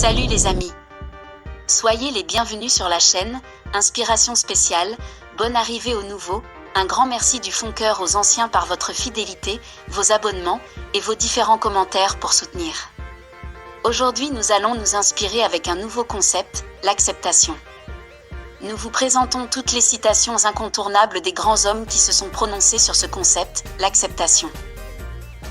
Salut les amis. Soyez les bienvenus sur la chaîne, Inspiration spéciale, bonne arrivée aux nouveaux, un grand merci du fond cœur aux anciens par votre fidélité, vos abonnements et vos différents commentaires pour soutenir. Aujourd'hui nous allons nous inspirer avec un nouveau concept, l'acceptation. Nous vous présentons toutes les citations incontournables des grands hommes qui se sont prononcés sur ce concept, l'acceptation.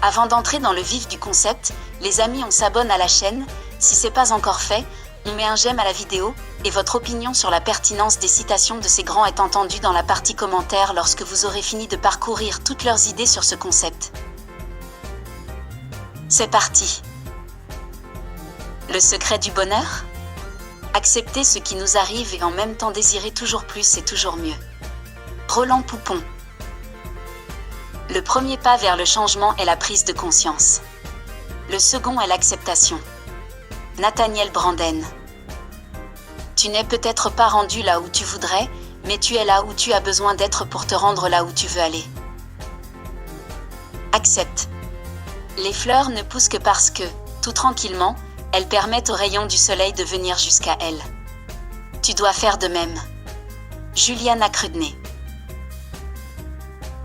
Avant d'entrer dans le vif du concept, les amis on s'abonne à la chaîne, si c'est pas encore fait, on met un j'aime à la vidéo, et votre opinion sur la pertinence des citations de ces grands est entendue dans la partie commentaires lorsque vous aurez fini de parcourir toutes leurs idées sur ce concept. C'est parti. Le secret du bonheur ? Accepter ce qui nous arrive et en même temps désirer toujours plus et toujours mieux. Roland Poupon. Le premier pas vers le changement est la prise de conscience. Le second est l'acceptation. Nathaniel Branden. Tu n'es peut-être pas rendu là où tu voudrais, mais tu es là où tu as besoin d'être pour te rendre là où tu veux aller. Accepte. Les fleurs ne poussent que parce que, tout tranquillement, elles permettent aux rayons du soleil de venir jusqu'à elles. Tu dois faire de même. Juliana Crudney.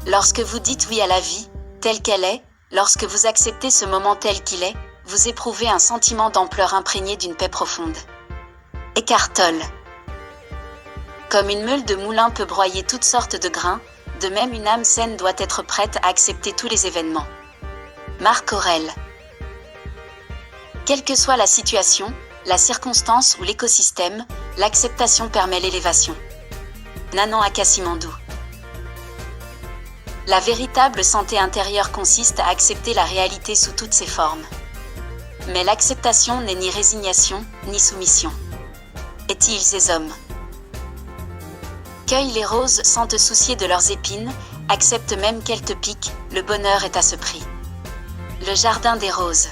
Lorsque vous dites oui à la vie, telle qu'elle est, lorsque vous acceptez ce moment tel qu'il est, vous éprouvez un sentiment d'ampleur imprégné d'une paix profonde. Eckhart Tolle. Comme une meule de moulin peut broyer toutes sortes de grains, de même une âme saine doit être prête à accepter tous les événements. Marc Aurèle. Quelle que soit la situation, la circonstance ou l'écosystème, l'acceptation permet l'élévation. Nanan Akasimandou. La véritable santé intérieure consiste à accepter la réalité sous toutes ses formes. Mais l'acceptation n'est ni résignation, ni soumission. Étiles et hommes. Cueille les roses sans te soucier de leurs épines, accepte même qu'elles te piquent, le bonheur est à ce prix. Le jardin des roses.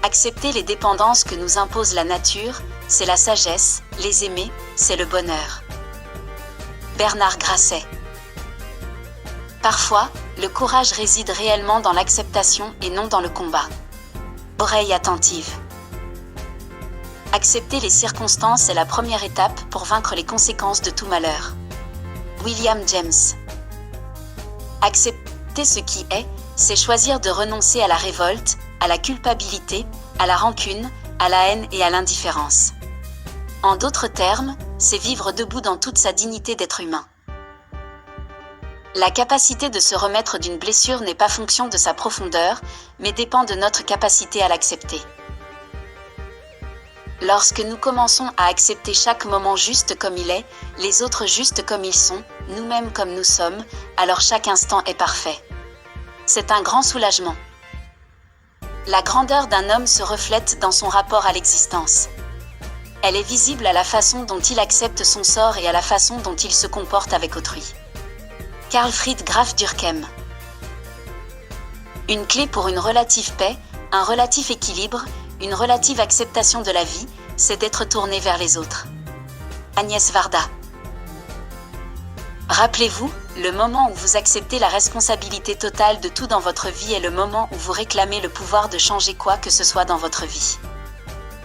Accepter les dépendances que nous impose la nature, c'est la sagesse, les aimer, c'est le bonheur. Bernard Grasset. Parfois, le courage réside réellement dans l'acceptation et non dans le combat. Oreille attentive. Accepter les circonstances est la première étape pour vaincre les conséquences de tout malheur. William James. Accepter ce qui est, c'est choisir de renoncer à la révolte, à la culpabilité, à la rancune, à la haine et à l'indifférence. En d'autres termes, c'est vivre debout dans toute sa dignité d'être humain. La capacité de se remettre d'une blessure n'est pas fonction de sa profondeur, mais dépend de notre capacité à l'accepter. Lorsque nous commençons à accepter chaque moment juste comme il est, les autres juste comme ils sont, nous-mêmes comme nous sommes, alors chaque instant est parfait. C'est un grand soulagement. La grandeur d'un homme se reflète dans son rapport à l'existence. Elle est visible à la façon dont il accepte son sort et à la façon dont il se comporte avec autrui. Carl Fried Graf Durkheim. Une clé pour une relative paix, un relatif équilibre, une relative acceptation de la vie, c'est d'être tourné vers les autres. Agnès Varda. Rappelez-vous, le moment où vous acceptez la responsabilité totale de tout dans votre vie est le moment où vous réclamez le pouvoir de changer quoi que ce soit dans votre vie.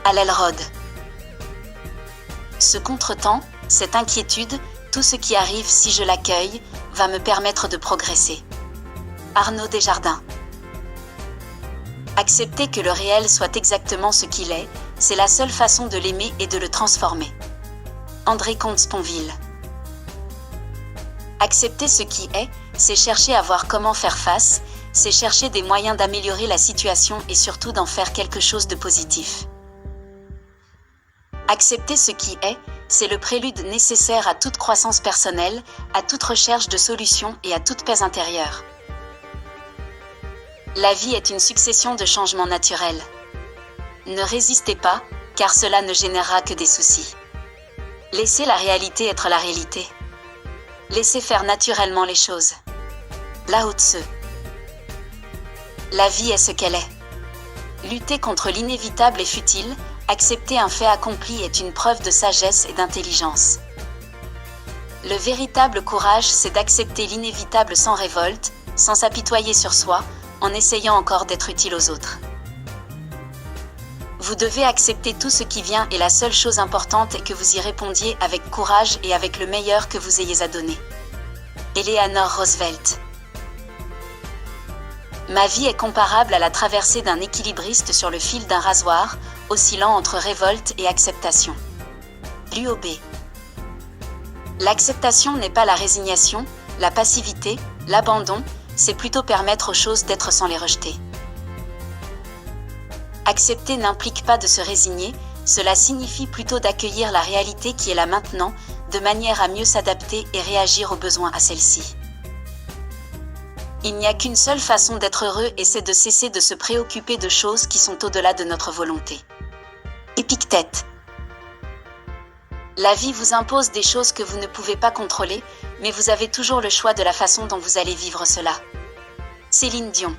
Hal Elrod. Ce contretemps, cette inquiétude, tout ce qui arrive si je l'accueille, va me permettre de progresser. Arnaud Desjardins. Accepter que le réel soit exactement ce qu'il est, c'est la seule façon de l'aimer et de le transformer. André Comte-Sponville. Accepter ce qui est, c'est chercher à voir comment faire face, c'est chercher des moyens d'améliorer la situation et surtout d'en faire quelque chose de positif. Accepter ce qui est, c'est le prélude nécessaire à toute croissance personnelle, à toute recherche de solutions et à toute paix intérieure. La vie est une succession de changements naturels. Ne résistez pas, car cela ne générera que des soucis. Laissez la réalité être la réalité. Laissez faire naturellement les choses. Lao Tse. La vie est ce qu'elle est. Lutter contre l'inévitable est futile, accepter un fait accompli est une preuve de sagesse et d'intelligence. Le véritable courage, c'est d'accepter l'inévitable sans révolte, sans s'apitoyer sur soi, en essayant encore d'être utile aux autres. Vous devez accepter tout ce qui vient et la seule chose importante est que vous y répondiez avec courage et avec le meilleur que vous ayez à donner. Eleanor Roosevelt. Ma vie est comparable à la traversée d'un équilibriste sur le fil d'un rasoir, oscillant entre révolte et acceptation. L'UOB. L'acceptation n'est pas la résignation, la passivité, l'abandon, c'est plutôt permettre aux choses d'être sans les rejeter. Accepter n'implique pas de se résigner, cela signifie plutôt d'accueillir la réalité qui est là maintenant, de manière à mieux s'adapter et réagir aux besoins à celle-ci. Il n'y a qu'une seule façon d'être heureux et c'est de cesser de se préoccuper de choses qui sont au-delà de notre volonté. Épictète. La vie vous impose des choses que vous ne pouvez pas contrôler, mais vous avez toujours le choix de la façon dont vous allez vivre cela. Céline Dion.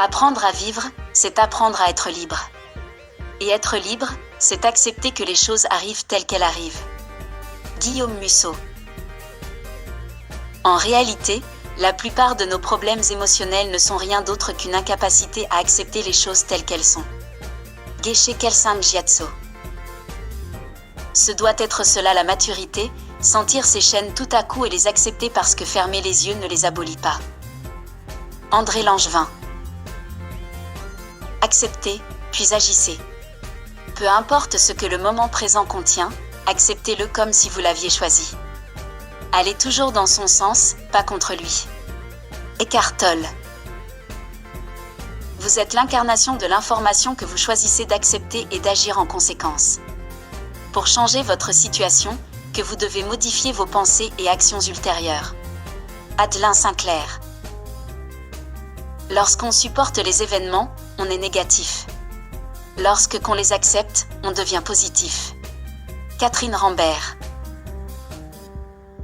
Apprendre à vivre, c'est apprendre à être libre. Et être libre, c'est accepter que les choses arrivent telles qu'elles arrivent. Guillaume Musso. En réalité, la plupart de nos problèmes émotionnels ne sont rien d'autre qu'une incapacité à accepter les choses telles qu'elles sont. Geshe Kelsang Gyatso. Ce doit être cela la maturité, sentir ces chaînes tout à coup et les accepter parce que fermer les yeux ne les abolit pas. André Langevin. Acceptez, puis agissez. Peu importe ce que le moment présent contient, acceptez-le comme si vous l'aviez choisi. Allez toujours dans son sens, pas contre lui. Eckhart Tolle. Vous êtes l'incarnation de l'information que vous choisissez d'accepter et d'agir en conséquence. Pour changer votre situation, que vous devez modifier vos pensées et actions ultérieures. Adelin Sinclair. Lorsqu'on supporte les événements, on est négatif. Lorsque qu'on les accepte, on devient positif. Catherine Rambert.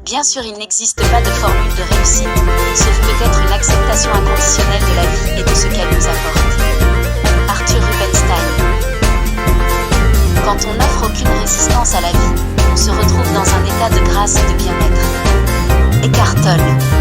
Bien sûr, il n'existe pas de formule de réussite, sauf peut-être une acceptation inconditionnelle de la vie et de ce qu'elle nous apporte. Arthur Rubinstein. Quand on n'offre aucune résistance à la vie, on se retrouve dans un état de grâce et de bien-être. Eckhart Tolle.